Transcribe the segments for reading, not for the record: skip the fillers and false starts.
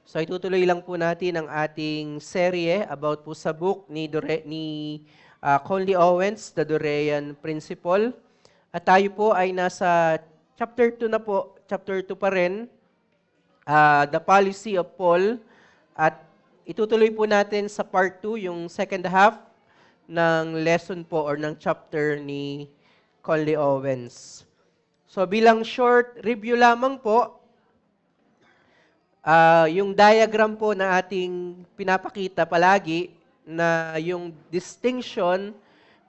So itutuloy lang po natin ang ating serye about po sa book ni Conley Owens, The Dorean Principle. At tayo po ay nasa chapter 2 na po, chapter 2 pa rin, The Policy of Paul. At itutuloy po natin sa part 2, yung second half ng lesson po or ng chapter ni Conley Owens. So bilang short review lamang po, yung diagram po na ating pinapakita palagi na yung distinction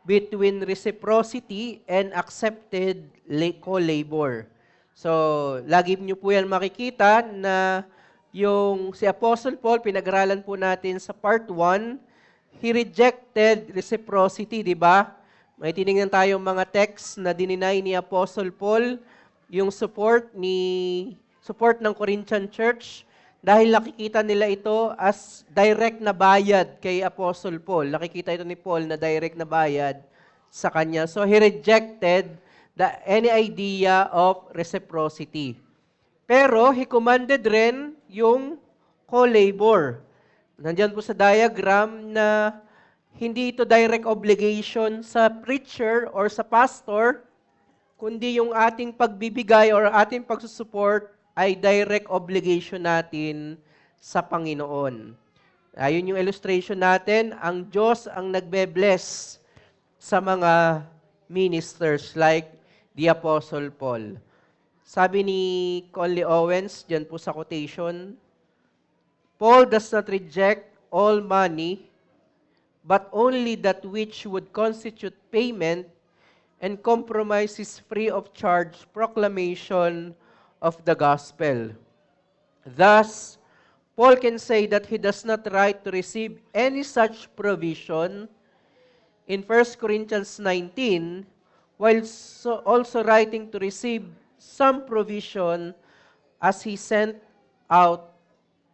between reciprocity and accepted co-labor. So, lagi niyo po yan makikita na yung si Apostle Paul, pinag-aralan po natin sa part 1, he rejected reciprocity, di ba? May tinignan tayong mga text na dininay ni Apostle Paul, yung support ng Corinthian Church, dahil nakikita nila ito as direct na bayad kay Apostle Paul. Nakikita ito ni Paul na direct na bayad sa kanya. So he rejected any idea of reciprocity. Pero he commanded rin yung co-labor. Nandiyan po sa diagram na hindi ito direct obligation sa preacher or sa pastor, kundi yung ating pagbibigay or ating pagsusupport ay direct obligation natin sa Panginoon. Ayun yung illustration natin, ang Diyos ang nagbe-bless sa mga ministers like the Apostle Paul. Sabi ni Conley Owens, dyan po sa quotation, Paul does not reject all money, but only that which would constitute payment and compromise his free of charge proclamation of the gospel. Thus, Paul can say that he does not right to receive any such provision in 1 Corinthians 19, while also writing to receive some provision as he sent out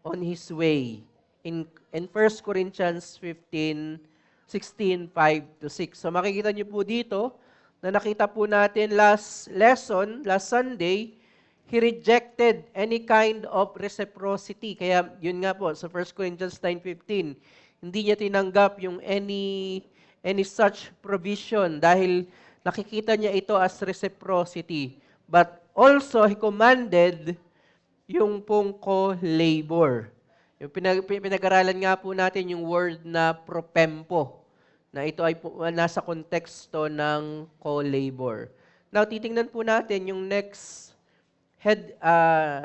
on his way in 1 Corinthians 16, 5-6. So makikita niyo po dito na nakita po natin last Sunday, he rejected any kind of reciprocity. Kaya yun nga po, sa 1 Corinthians 9:15, hindi niya tinanggap yung any such provision dahil nakikita niya ito as reciprocity. But also, he commanded yung pong co-labor. Yung pinag-aralan nga po natin yung word na propempo, na ito ay nasa konteksto ng co-labor. Now, titingnan po natin yung next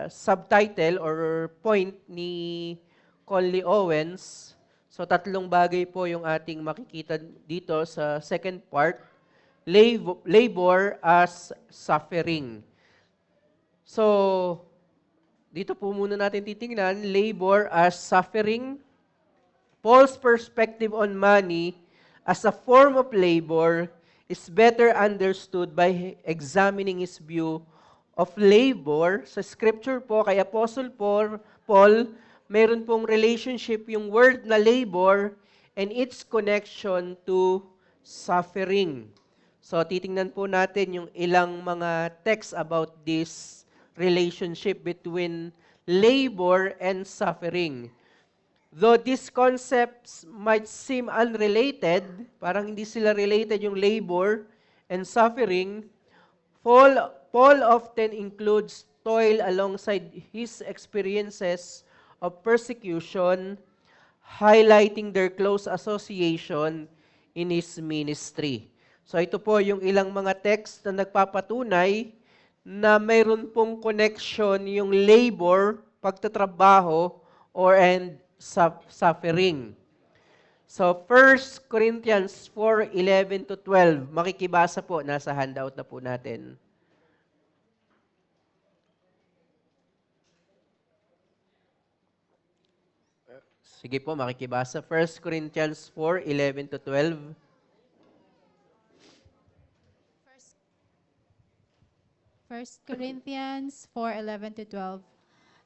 subtitle or point ni Conley Owens. So, tatlong bagay po yung ating makikita dito sa second part. Labor as suffering. So, dito po muna natin titingnan, labor as suffering. Paul's perspective on money as a form of labor is better understood by examining his view of labor. Sa scripture po, kay Apostle Paul, mayroon pong relationship yung word na labor and its connection to suffering. So, titingnan po natin yung ilang mga texts about this relationship between labor and suffering. Though these concepts might seem unrelated, parang hindi sila related yung labor and suffering, Paul often includes toil alongside his experiences of persecution, highlighting their close association in his ministry. So ito po yung ilang mga text na nagpapatunay na mayroon pong connection yung labor, pagtatrabaho, and suffering. So 1 Corinthians 4:11-12, makikibasa po, nasa handout na po natin. Sige po, makikibasa. 1 Corinthians 4:11-12. 1 Corinthians 4:11-12.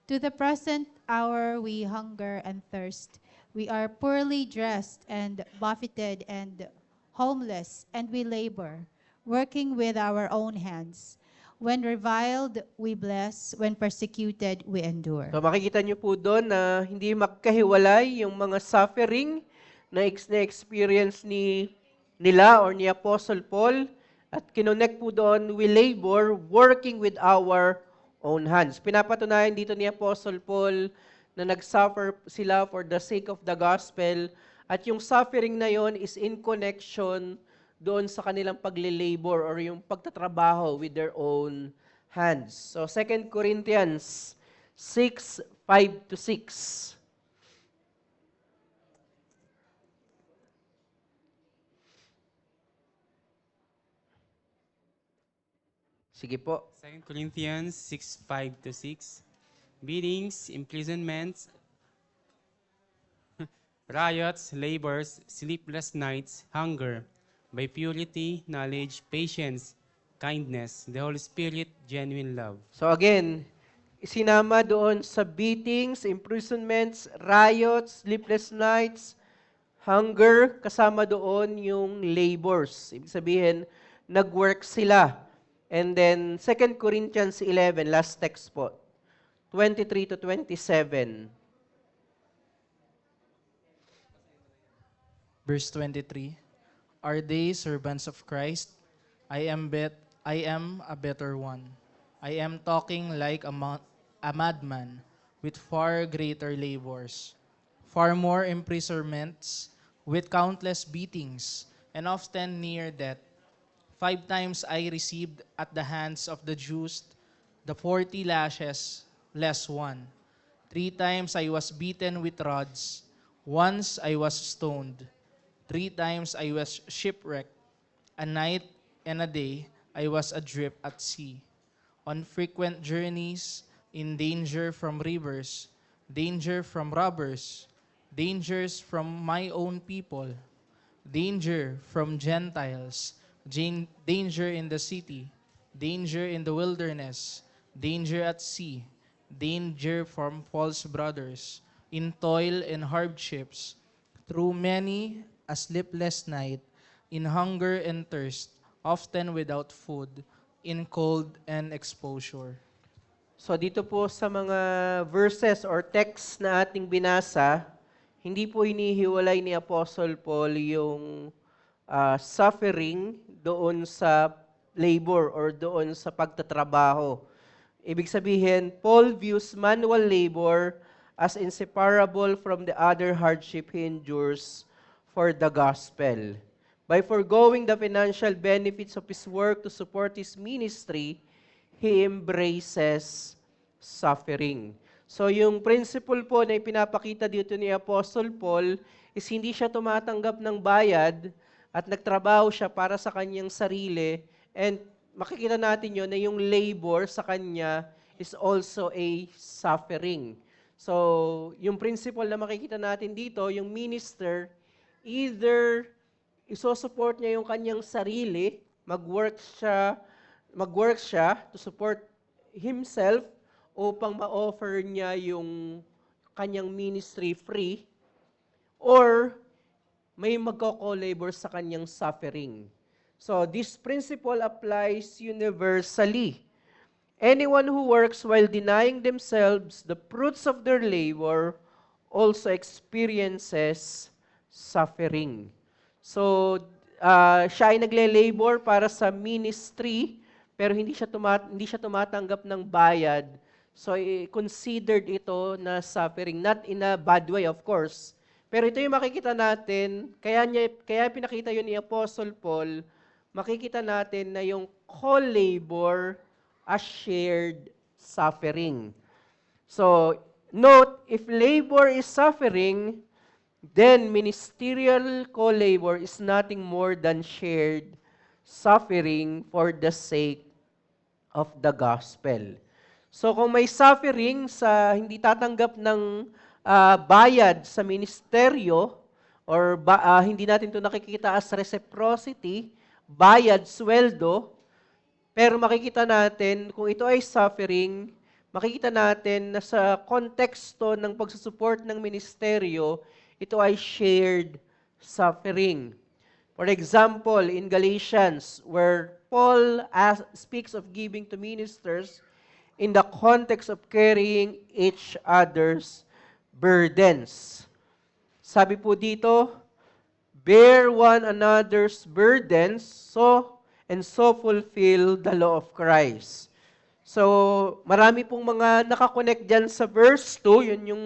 To the present hour we hunger and thirst. We are poorly dressed and buffeted and homeless, and we labor, working with our own hands. When reviled, we bless. When persecuted, we endure. So makikita niyo po doon na hindi magkahiwalay yung mga suffering na experience nila or ni Apostle Paul, at kinonect po doon, we labor working with our own hands. Pinapatunayan dito ni Apostle Paul na nag-suffer sila for the sake of the gospel, at yung suffering na yon is in connection doon sa kanilang pagle-labor or yung pagtatrabaho with their own hands. So 2 Corinthians 6:5-6. Sige po. 2 Corinthians 6:5-6. Beatings, imprisonments, riots, labors, sleepless nights, hunger, by purity, knowledge, patience, kindness, the Holy Spirit, genuine love. So again, isinama doon sa beatings, imprisonments, riots, sleepless nights, hunger, kasama doon yung labors. Ibig sabihin, nag-work sila. And then 2 Corinthians 11, last text po, 23-27. Verse 23, are they servants of Christ? I am a better one. I am talking like a madman with far greater labors, far more imprisonments, with countless beatings, and often near death. 5 times I received at the hands of the Jews the 40 lashes less 1. 3 times I was beaten with rods. Once I was stoned. 3 times I was shipwrecked. A night and a day I was adrift at sea. On frequent journeys, in danger from rivers, danger from robbers, dangers from my own people, danger from Gentiles, danger in the city, danger in the wilderness, danger at sea, danger from false brothers, in toil and hardships, through many a sleepless night, in hunger and thirst, often without food, in cold and exposure. So dito po sa mga verses or texts na ating binasa, hindi po hinihiwalay ni Apostle Paul yung suffering doon sa labor or doon sa pagtatrabaho. Ibig sabihin, Paul views manual labor as inseparable from the other hardship he endures for the gospel. By foregoing the financial benefits of his work to support his ministry, he embraces suffering. So yung principle po na ipinapakita dito ni Apostle Paul is hindi siya tumatanggap ng bayad at nagtrabaho siya para sa kanyang sarili, and makikita natin yun na yung labor sa kanya is also a suffering. So yung principle na makikita natin dito, yung minister, either isosupport niya yung kanyang sarili, mag-work siya to support himself upang ma-offer niya yung kanyang ministry free, or may magko-co-labor sa kanyang suffering. So this principle applies universally. Anyone who works while denying themselves the fruits of their labor also experiences suffering. So siya ay nagle-labor para sa ministry, pero hindi siya tumatanggap ng bayad. So considered ito na suffering, not in a bad way of course. Pero ito yung makikita natin, kaya pinakita yun ni Apostle Paul, makikita natin na yung co-labor as shared suffering. So, note, if labor is suffering, then ministerial co-labor is nothing more than shared suffering for the sake of the gospel. So, kung may suffering sa hindi tatanggap ng bayad sa ministeryo, or hindi natin ito nakikita as reciprocity, bayad, sweldo, pero makikita natin kung ito ay suffering, makikita natin na sa konteksto ng pagsusupport ng ministeryo, ito ay shared suffering. For example, in Galatians, where Paul speaks of giving to ministers in the context of carrying each other's burdens. Sabi po dito, bear one another's burdens and so fulfill the law of Christ. So, marami pong mga nakakonect dyan sa verse 2. Yun yung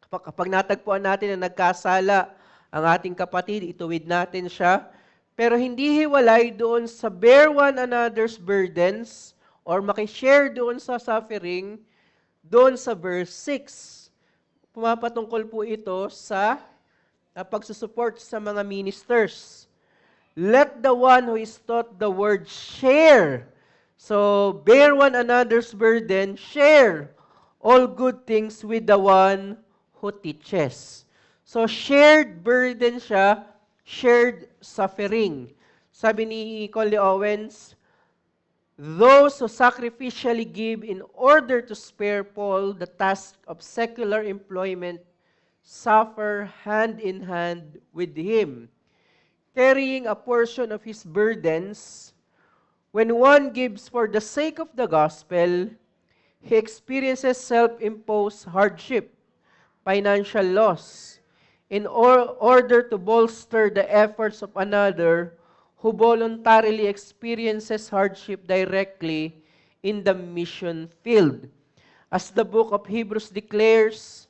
kapag natagpuan natin na nagkasala ang ating kapatid, ituwid natin siya. Pero hindi hiwalay doon sa bear one another's burdens or makishare doon sa suffering, doon sa verse 6. Pumapatungkol po ito sa pagsusupport sa mga ministers. Let the one who is taught the word share. So, bear one another's burden, share all good things with the one who teaches. So, shared burden siya, shared suffering. Sabi ni Conley Owens, those who sacrificially give in order to spare Paul the task of secular employment suffer hand in hand with him, carrying a portion of his burdens. When one gives for the sake of the gospel, he experiences self-imposed hardship, financial loss, in order to bolster the efforts of another who voluntarily experiences hardship directly in the mission field. As the book of Hebrews declares,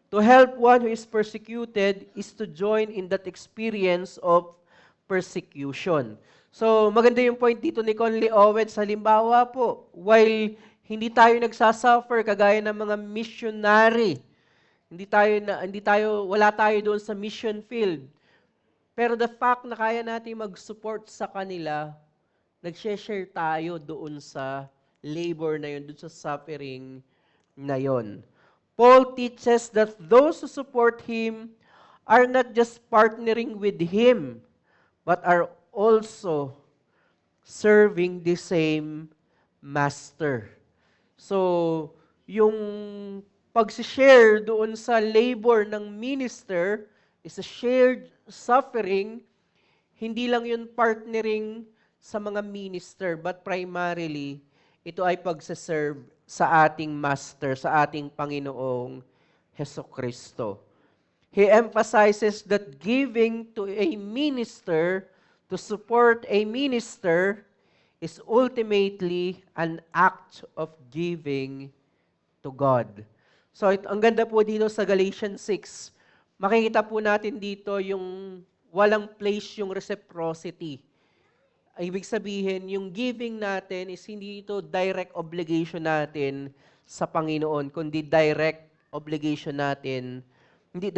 to help one who is persecuted is to join in that experience of persecution. So, maganda yung point dito ni Conley Owens. Halimbawa po, while hindi tayo nagsasuffer kagaya ng mga missionary, wala tayo doon sa mission field. Pero the fact na kaya natin mag-support sa kanila, nag-share tayo doon sa labor na yun, doon sa suffering na yun. Paul teaches that those who support him are not just partnering with him, but are also serving the same master. So, yung pag-share doon sa labor ng minister is a shared suffering, hindi lang yun partnering sa mga minister, but primarily, ito ay pagsaserve sa ating Master, sa ating Panginoong Hesukristo. He emphasizes that giving to a minister, to support a minister, is ultimately an act of giving to God. So, ang ganda po dito sa Galatians 6, makikita po natin dito yung walang place yung reciprocity. Ibig sabihin, yung giving natin is hindi ito direct obligation natin sa Panginoon, kundi direct obligation natin. Hindi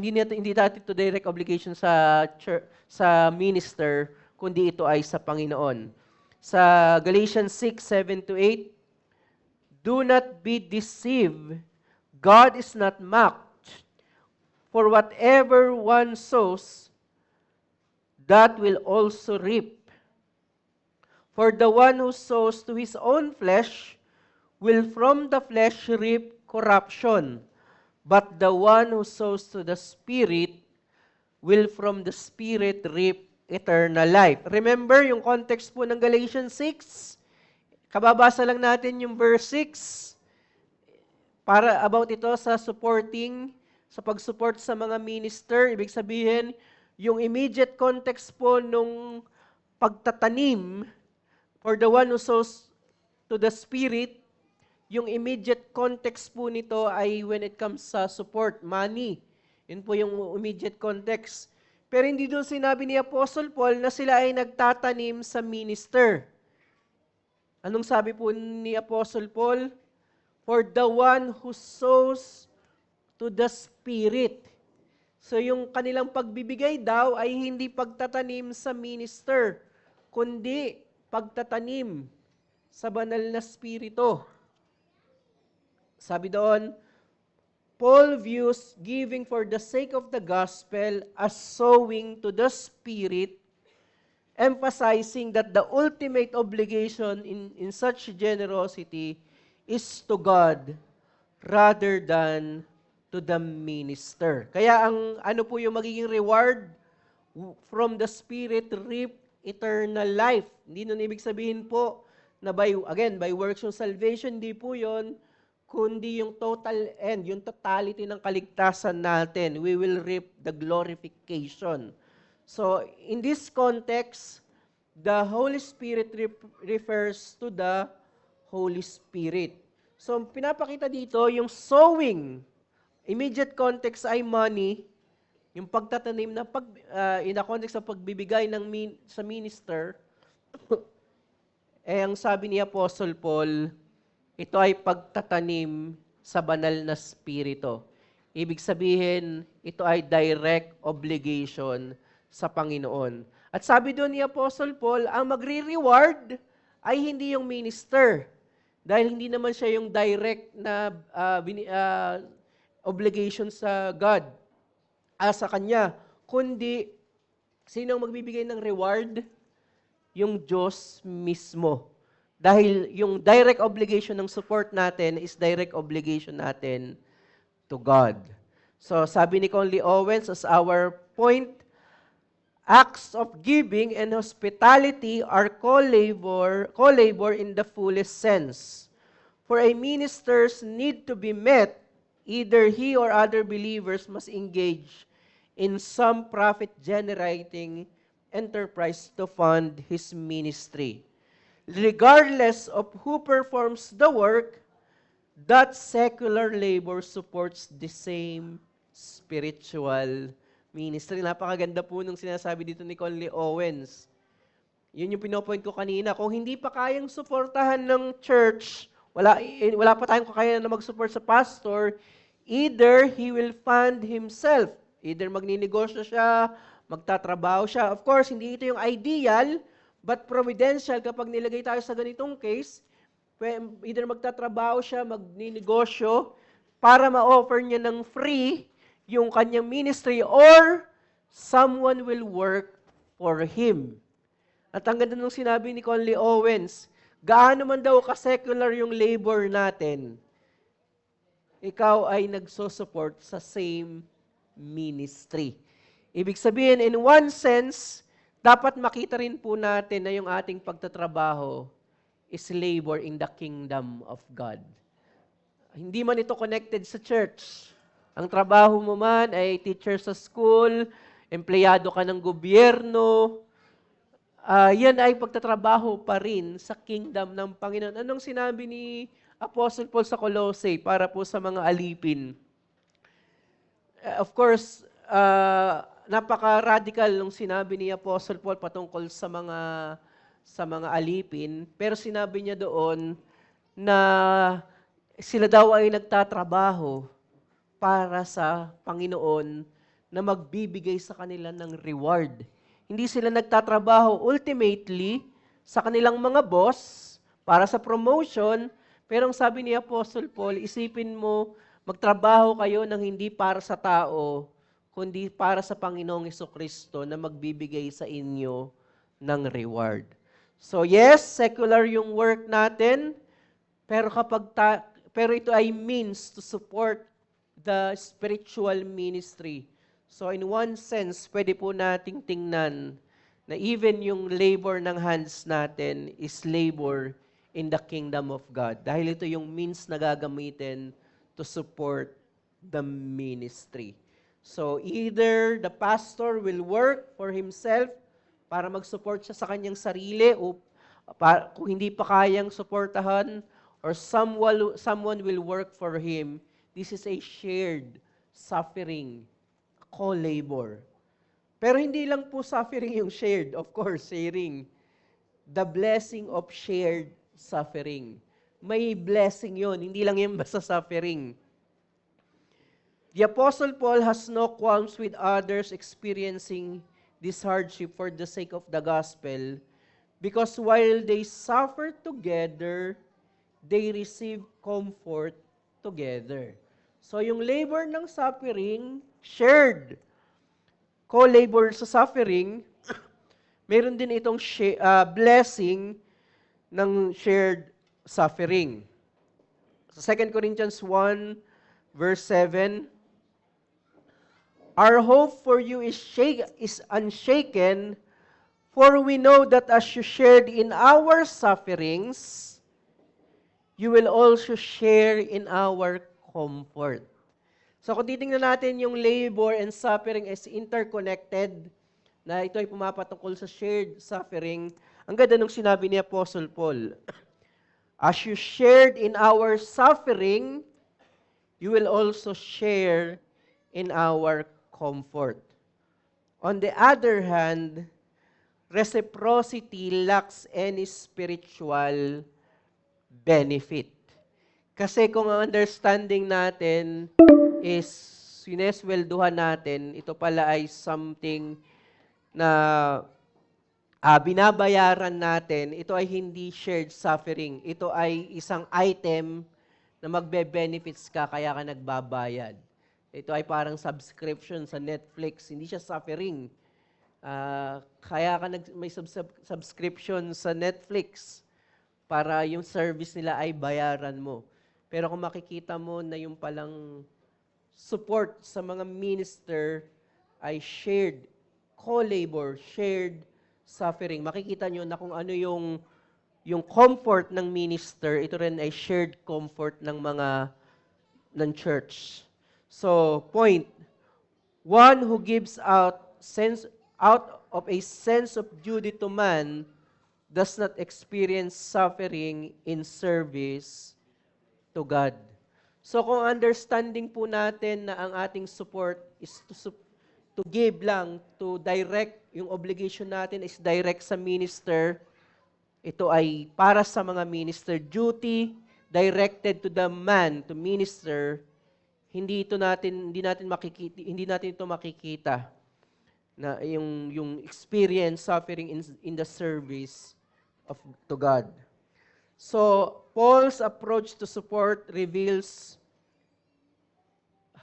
natin ito direct obligation sa church, sa minister, kundi ito ay sa Panginoon. Sa Galatians 6:7-8, do not be deceived. God is not mocked. For whatever one sows, that will also reap. For the one who sows to his own flesh will from the flesh reap corruption, but the one who sows to the Spirit will from the Spirit reap eternal life. Remember yung context po ng Galatians 6? Kababasa lang natin yung verse 6 para about ito sa pag-support sa mga minister. Ibig sabihin, yung immediate context po nung pagtatanim for the one who sows to the Spirit, yung immediate context po nito ay when it comes sa support, money. Yun po yung immediate context. Pero hindi doon sinabi ni Apostle Paul na sila ay nagtatanim sa minister. Anong sabi po ni Apostle Paul? For the one who sows to the Spirit. So yung kanilang pagbibigay daw ay hindi pagtatanim sa minister, kundi pagtatanim sa banal na Espiritu. Sabi doon, Paul views giving for the sake of the gospel as sowing to the Spirit, emphasizing that the ultimate obligation in such generosity is to God rather than to the minister. Kaya ang ano po yung magiging reward from the Spirit reap eternal life. Hindi nun ibig sabihin po na by works yung salvation, hindi po yon, kundi yung total end, yung totality ng kaligtasan natin. We will reap the glorification. So, in this context, the Holy Spirit refers to the Holy Spirit. So, pinapakita dito yung sowing. Immediate context ay money. Yung pagtatanim na in the context ng pagbibigay sa minister, ang sabi ni Apostle Paul, ito ay pagtatanim sa banal na spirito. Ibig sabihin, ito ay direct obligation sa Panginoon. At sabi doon ni Apostle Paul, ang magre-reward ay hindi yung minister. Dahil hindi naman siya yung direct na obligation sa God, sa Kanya. Kundi, sino ang magbibigay ng reward? Yung Diyos mismo. Dahil yung direct obligation ng support natin is direct obligation natin to God. So sabi ni Conley Owens as our point, acts of giving and hospitality are co-labor in the fullest sense. For a minister's need to be met, either he or other believers must engage in some profit-generating enterprise to fund his ministry. Regardless of who performs the work, that secular labor supports the same spiritual ministry. Napakaganda po nung sinasabi dito ni Conley Owens. Yun yung pinopoint ko kanina. Kung hindi pa kayang suportahan ng church, wala pa tayong kakayanan na mag-support sa pastor, either he will fund himself. Either magninegosyo siya, magtatrabaho siya. Of course, hindi ito yung ideal, but providential kapag nilagay tayo sa ganitong case, either magtatrabaho siya, magninegosyo, para ma-offer niya ng free yung kanyang ministry, or someone will work for him. At ang ganda nung sinabi ni Conley Owens, gaano man daw ka-secular yung labor natin, ikaw ay nagsosupport sa same ministry. Ibig sabihin, in one sense, dapat makita rin po natin na yung ating pagtatrabaho is labor in the kingdom of God. Hindi man ito connected sa church. Ang trabaho mo man ay teacher sa school, empleyado ka ng gobyerno, yan ay pagtatrabaho pa rin sa kingdom ng Panginoon. Anong sinabi ni Apostle Paul sa Colossae para po sa mga alipin? Of course, napaka-radical nung sinabi ni Apostle Paul patungkol sa mga alipin, pero sinabi niya doon na sila daw ay nagtatrabaho para sa Panginoon na magbibigay sa kanila ng reward. Hindi sila nagtatrabaho ultimately sa kanilang mga boss para sa promotion, pero ang sabi ni Apostle Paul, isipin mo, magtrabaho kayo ng hindi para sa tao, kundi para sa Panginoong Jesucristo na magbibigay sa inyo ng reward. So yes, secular yung work natin, pero pero ito ay means to support the spiritual ministry. So in one sense, pwede po nating tingnan na even yung labor ng hands natin is labor in the kingdom of God. Dahil ito yung means na gagamitin to support the ministry. So either the pastor will work for himself para mag-support siya sa kanyang sarili o kung hindi pa kayang suportahan, or someone will work for him. This is a shared suffering, co-labor. Pero hindi lang po suffering yung shared, of course, sharing. The blessing of shared suffering. May blessing yon, hindi lang yung basta suffering. The Apostle Paul has no qualms with others experiencing this hardship for the sake of the gospel, because while they suffer together, they receive comfort together. So yung labor ng suffering, shared. Co-labor sa suffering, meron din itong blessing ng shared suffering. Sa 2 Corinthians 1, verse 7, our hope for you is unshaken, For we know that as you shared in our sufferings, you will also share in our comfort. So kung titingnan natin yung labor and suffering is interconnected, na ito ay pumapatungkol sa shared suffering, ang ganda nung sinabi ni Apostle Paul. As you shared in our suffering, you will also share in our comfort. On the other hand, reciprocity lacks any spiritual benefit. Kasi kung ang understanding natin is sineswelduhan natin, ito pala ay something na binabayaran natin, ito ay hindi shared suffering. Ito ay isang item na magbe-benefits ka kaya ka nagbabayad. Ito ay parang subscription sa Netflix, hindi siya suffering. Kaya ka may subscription sa Netflix para yung service nila ay bayaran mo. Pero kung makikita mo na yung palang support sa mga minister ay shared, co-labor, shared suffering. Makikita nyo na kung ano yung comfort ng minister, ito rin ay shared comfort ng church. So, point, one who gives out of a sense of duty to man does not experience suffering in service to God. So kung understanding po natin na ang ating support is to give lang, to direct, yung obligation natin is direct sa minister, ito ay para sa mga minister. Duty directed to the man, to minister, hindi natin ito makikita na yung experience suffering in the service to God. So Paul's approach to support reveals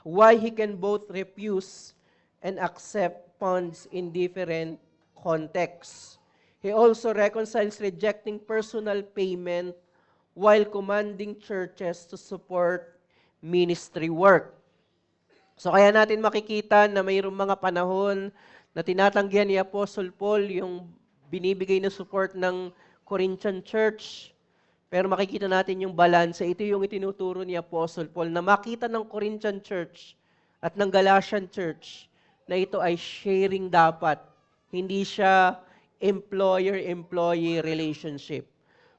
why he can both refuse and accept funds in different contexts. He also reconciles rejecting personal payment while commanding churches to support ministry work. So kaya natin makikita na mayroong mga panahon na tinatanggihan ni Apostle Paul yung binibigay na support ng Corinthian church. Pero makikita natin yung balanse. Ito yung itinuturo ni Apostle Paul na makita ng Corinthian church at ng Galatian church na ito ay sharing dapat. Hindi siya employer-employee relationship.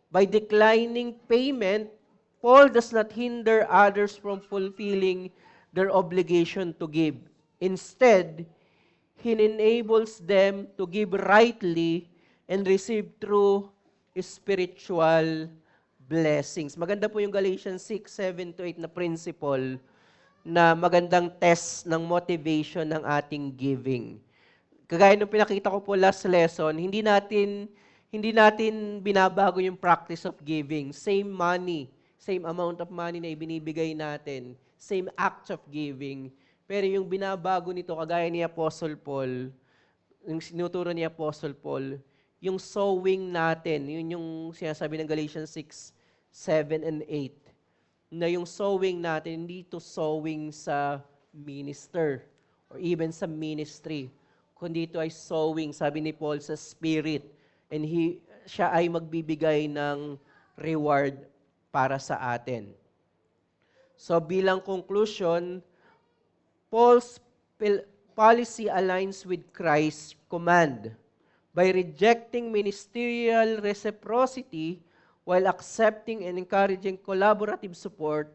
By declining payment, Paul does not hinder others from fulfilling their obligation to give. Instead, he enables them to give rightly and receive true spiritual blessings. Maganda po yung Galatians 6:7-8 na principle na magandang test ng motivation ng ating giving. Kagaya nung pinakita ko po last lesson, hindi natin binabago yung practice of giving. Same money, same amount of money na ibinibigay natin, same act of giving. Pero yung binabago nito, kagaya ni Apostle Paul, yung sinuturo ni Apostle Paul, yung sowing natin, yun yung sinasabi ng Galatians 6:7 and 8, na yung sowing natin, hindi to sowing sa minister or even sa ministry, kundi ito ay sowing, sabi ni Paul, sa Spirit. And siya ay magbibigay ng reward para sa atin. So bilang conclusion, Paul's policy aligns with Christ's command. By rejecting ministerial reciprocity while accepting and encouraging collaborative support,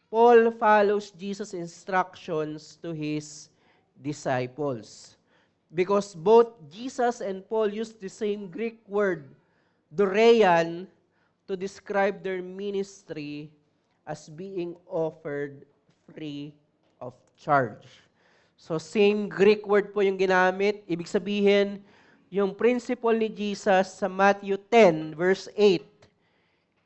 Paul follows Jesus' instructions to his disciples. Because both Jesus and Paul used the same Greek word, dorean, to describe their ministry as being offered free of charge. So same Greek word po yung ginamit. Ibig sabihin, yung principle ni Jesus sa Matthew 10 verse 8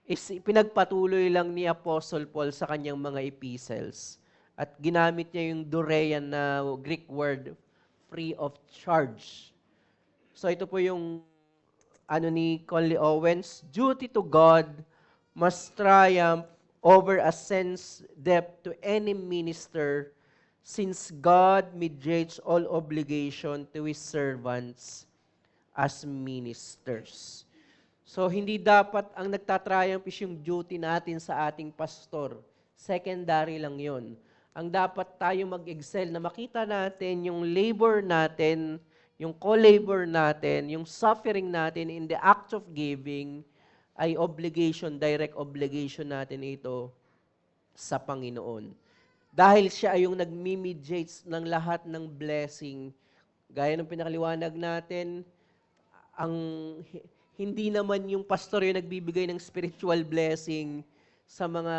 is pinagpatuloy lang ni Apostle Paul sa kanyang mga epistles. At ginamit niya yung dorean na Greek word, free of charge. So ito po yung ni Conley Owens, duty to God must triumph over a sense debt to any minister since God mediates all obligation to His servants as ministers. So, hindi dapat ang nagtatriumph is yung duty natin sa ating pastor. Secondary lang yon. Ang dapat tayo mag-excel na makita natin yung labor natin, yung co-labor natin, yung suffering natin in the act of giving ay obligation, direct obligation natin ito sa Panginoon. Dahil siya ay yung nagmi-mediate ng lahat ng blessing. Gaya ng pinakaliwanag natin, ang hindi naman yung pastor yung nagbibigay ng spiritual blessing sa mga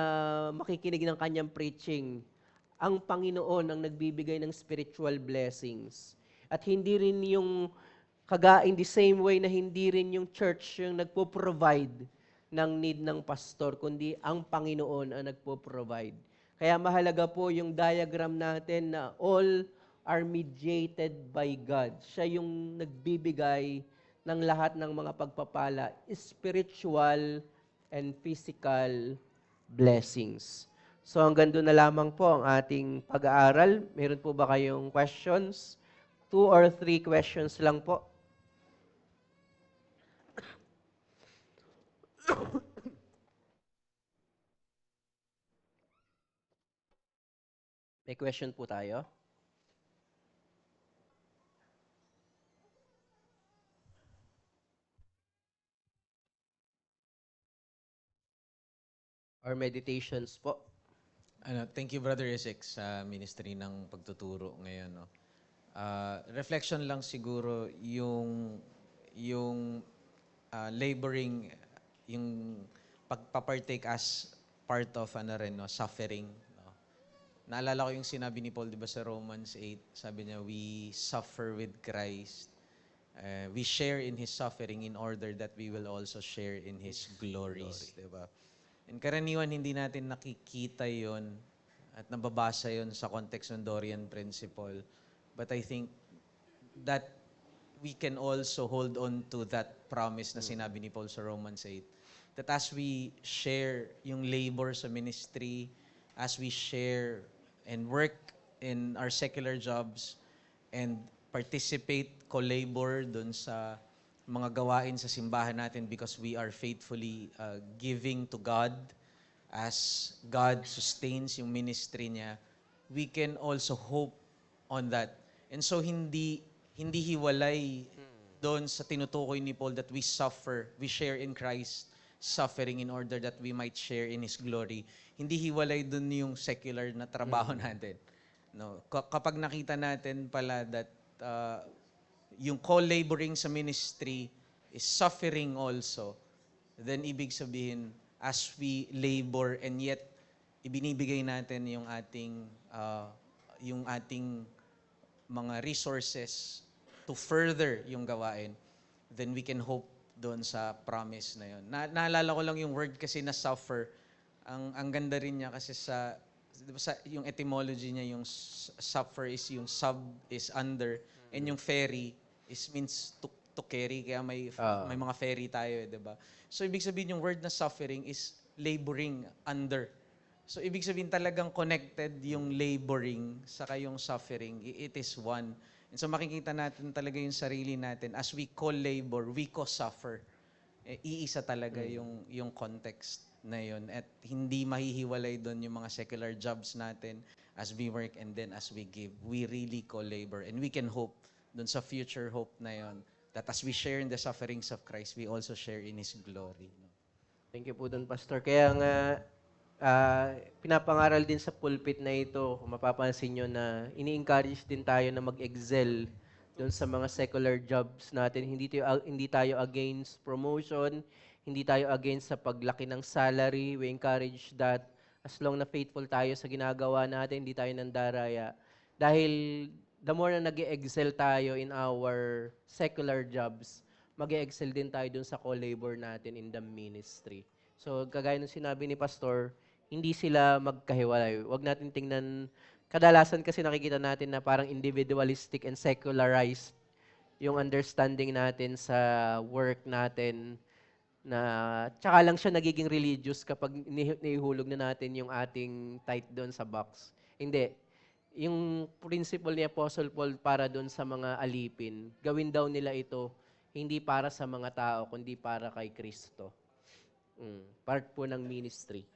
makikinig ng kanyang preaching. Ang Panginoon ang nagbibigay ng spiritual blessings. At hindi rin yung in the same way na hindi rin yung church yung nagpo-provide ng need ng pastor, kundi ang Panginoon ang nagpo-provide. Kaya mahalaga po yung diagram natin na all are mediated by God. Siya yung nagbibigay ng lahat ng mga pagpapala, spiritual and physical blessings. So hanggang doon na lamang po ang ating pag-aaral. Meron po ba kayong questions? 2 or 3 questions lang po. May question po tayo? Or meditations po? Thank you, Brother Isaac, sa ministry ng pagtuturo ngayon. No? Reflection lang siguro yung laboring, yung pagpapartake as part of suffering. No? Naalala ko yung sinabi ni Paul, di ba, sa Romans 8, sabi niya, we suffer with Christ. We share in His suffering in order that we will also share in His glories. Di ba? And karaniwan, hindi natin nakikita yon at nababasa yon sa context ng Dorian Principle. But I think that we can also hold on to that promise na sinabi ni Paul sa Romans 8. That as we share yung labor sa ministry, as we share and work in our secular jobs, and participate, co-labor dun sa mga gawain sa simbahan natin because we are faithfully giving to God as God sustains yung ministry niya, we can also hope on that. And so hindi hiwalay doon sa tinutukoy ni Paul that we suffer, we share in Christ suffering in order that we might share in His glory. Hindi hiwalay doon yung secular na trabaho natin. No, kapag nakita natin pala that yung co-laboring sa ministry is suffering also, then ibig sabihin, as we labor and yet ibinibigay natin yung ating mga resources to further yung gawain, then we can hope doon sa promise na yun. Naalala ko lang yung word kasi na suffer. Ang ganda rin niya kasi yung etymology niya, yung suffer is yung sub is under, and yung ferry means to carry, kaya may mga ferry tayo, 'di ba? So ibig sabihin yung word na suffering is laboring under. So ibig sabihin talagang connected yung laboring saka yung suffering. It is one. And so makikita natin talaga yung sarili natin as we co-labor, we co-suffer. Iisa talaga yung context na yun, at hindi mahihiwalay doon yung mga secular jobs natin as we work and then as we give. We really co-labor and we can hope dun sa future hope na yon, that as we share in the sufferings of Christ, we also share in His glory. Thank you po dun, Pastor. Kaya nga, pinapangaral din sa pulpit na ito, kung mapapansin nyo na ini-encourage din tayo na mag-excel dun sa mga secular jobs natin. Hindi tayo against promotion, hindi tayo against sa paglaki ng salary. We encourage that as long na faithful tayo sa ginagawa natin, hindi tayo nandaraya. Dahil the more na nag-excel tayo in our secular jobs, mag-excel din tayo dun sa co-labor natin in the ministry. So, kagaya ng sinabi ni Pastor, hindi sila magkahiwalay. Huwag natin tingnan, kadalasan kasi nakikita natin na parang individualistic and secularized yung understanding natin sa work natin, na tsaka lang siya nagiging religious kapag nihulog na natin yung ating tithe doon sa box. Hindi. Yung principle ni Apostle Paul para doon sa mga alipin, gawin daw nila ito Hindi para sa mga tao, kundi para kay Kristo. Part po ng ministry.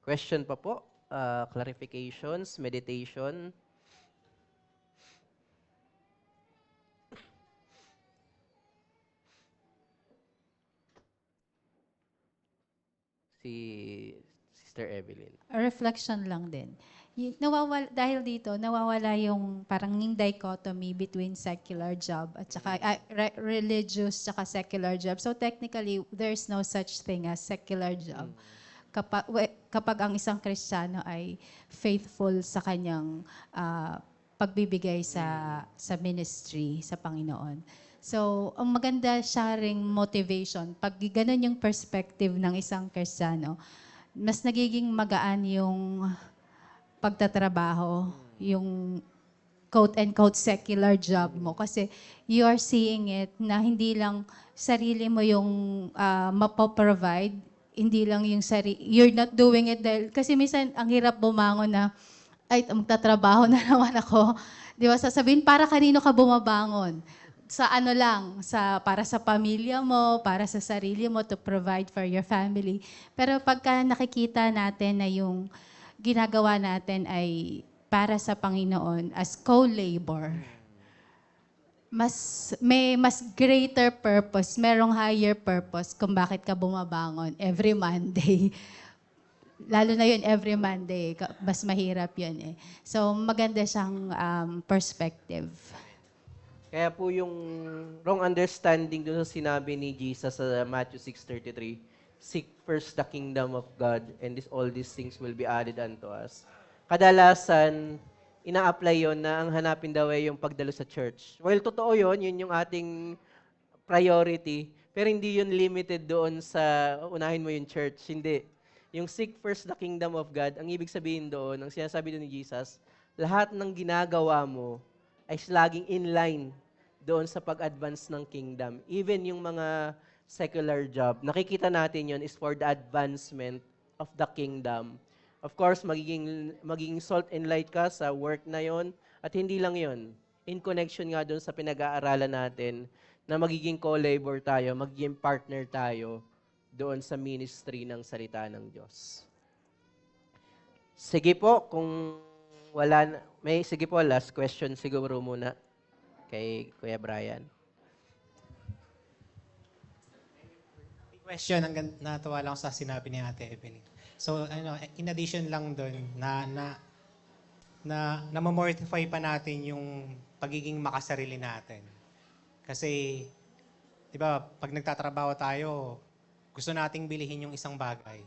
Question pa po? Clarifications, meditation? Si Sister Evelyn. A reflection lang din. Dahil dito, nawawala yung parang yung dichotomy between secular job at saka religious saka secular job. So technically, there's no such thing as secular job. Kapag ang isang Kristiyano ay faithful sa kanyang pagbibigay sa ministry, sa Panginoon. So, ang maganda siya ring motivation. Pag ganun yung perspective ng isang Kristiyano, mas nagiging magaan yung pagtatrabaho, yung quote-unquote secular job mo. Kasi you are seeing it na hindi lang sarili mo yung mapoprovide, hindi lang yung you're not doing it dahil, kasi minsan ang hirap bumangon na, ay, magtatrabaho na naman ako. Di ba? Sasabihin, para kanino ka bumabangon? Sa ano lang, para sa pamilya mo, para sa sarili mo, to provide for your family. Pero pagka nakikita natin na yung ginagawa natin ay para sa Panginoon as co-labor, may mas greater purpose, merong higher purpose kung bakit ka bumabangon every Monday. Lalo na yun, every Monday, mas mahirap yun eh. So, maganda siyang perspective. Kaya po yung wrong understanding doon sa sinabi ni Jesus sa Matthew 6:33, seek first the kingdom of God and all these things will be added unto us. Kadalasan, ina-apply yon na ang hanapin daw ay yung pagdalo sa church. Well, totoo yun yung ating priority, pero hindi yun limited doon sa unahin mo yung church. Hindi. Yung seek first the kingdom of God, ang ibig sabihin doon, ang sinasabi doon ni Jesus, lahat ng ginagawa mo ay laging in line doon sa pag-advance ng kingdom. Even yung mga secular job, nakikita natin yon is for the advancement of the kingdom. Of course, magiging salt and light ka sa work na yon, at hindi lang yon. In connection nga doon sa pinag-aaralan natin na magiging co-labor tayo, magiging partner tayo doon sa ministry ng salita ng Diyos. Sige po, kung sige po, last question siguro muna kay Kuya Brian. Question, natuwa lang sa sinabi ni Ate Evelyn. So, in addition lang doon, na mamortify pa natin yung pagiging makasarili natin. Kasi, di ba, pag nagtatrabaho tayo, gusto nating bilihin yung isang bagay.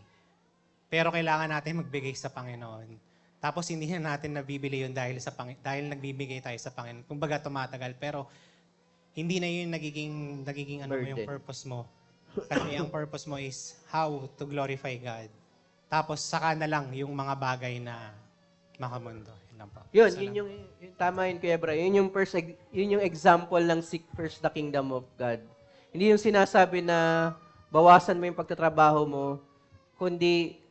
Pero kailangan natin magbigay sa Panginoon. Tapos hindi na natin nabibili yun dahil nagbibigay tayo sa Panginoon. Kumbaga tumatagal, pero hindi na yun nagiging ano mo yung purpose mo. Kasi ang purpose mo is how to glorify God. Tapos saka na lang yung mga bagay na makamundo. Yun lang po. Yun yung tama yun, Kuya Bra. Yun yung example ng seek first the kingdom of God. Hindi yung sinasabi na bawasan mo yung pagtatrabaho mo, kundi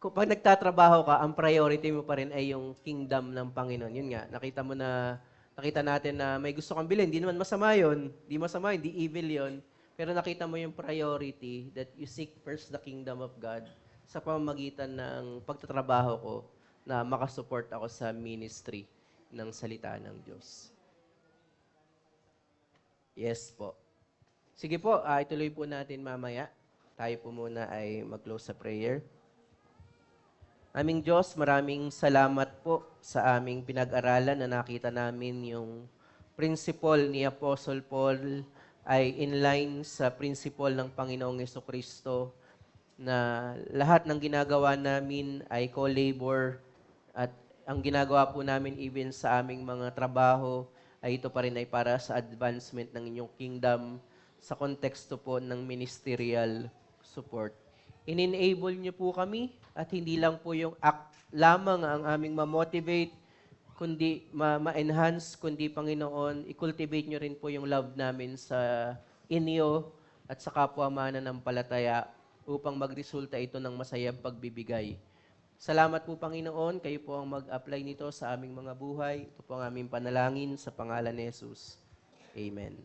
pag nagtatrabaho ka, ang priority mo pa rin ay yung kingdom ng Panginoon. Yun nga, nakita natin na may gusto kang bilhin. Hindi naman masama yun. Hindi evil yun. Pero nakita mo yung priority that you seek first the kingdom of God sa pamamagitan ng pagtatrabaho ko na makasupport ako sa ministry ng salita ng Diyos. Yes po. Sige po, ituloy po natin mamaya. Tayo po muna ay mag-close sa prayer. Aming Diyos, maraming salamat po sa aming pinag-aralan na nakita namin yung principle ni Apostle Paul ay in line sa principle ng Panginoong Jesucristo na lahat ng ginagawa namin ay co-labor at ang ginagawa po namin even sa aming mga trabaho ay ito pa rin ay para sa advancement ng inyong kingdom sa konteksto po ng ministerial support. In-enable niyo po kami at hindi lang po yung act lamang ang aming ma-motivate, kundi ma-enhance, kundi Panginoon, i-cultivate niyo rin po yung love namin sa inyo at sa kapwa mananampalataya upang magresulta ito ng masayang pagbibigay. Salamat po Panginoon, kayo po ang mag-apply nito sa aming mga buhay. Ito po ang aming panalangin sa pangalan ni Jesus. Amen.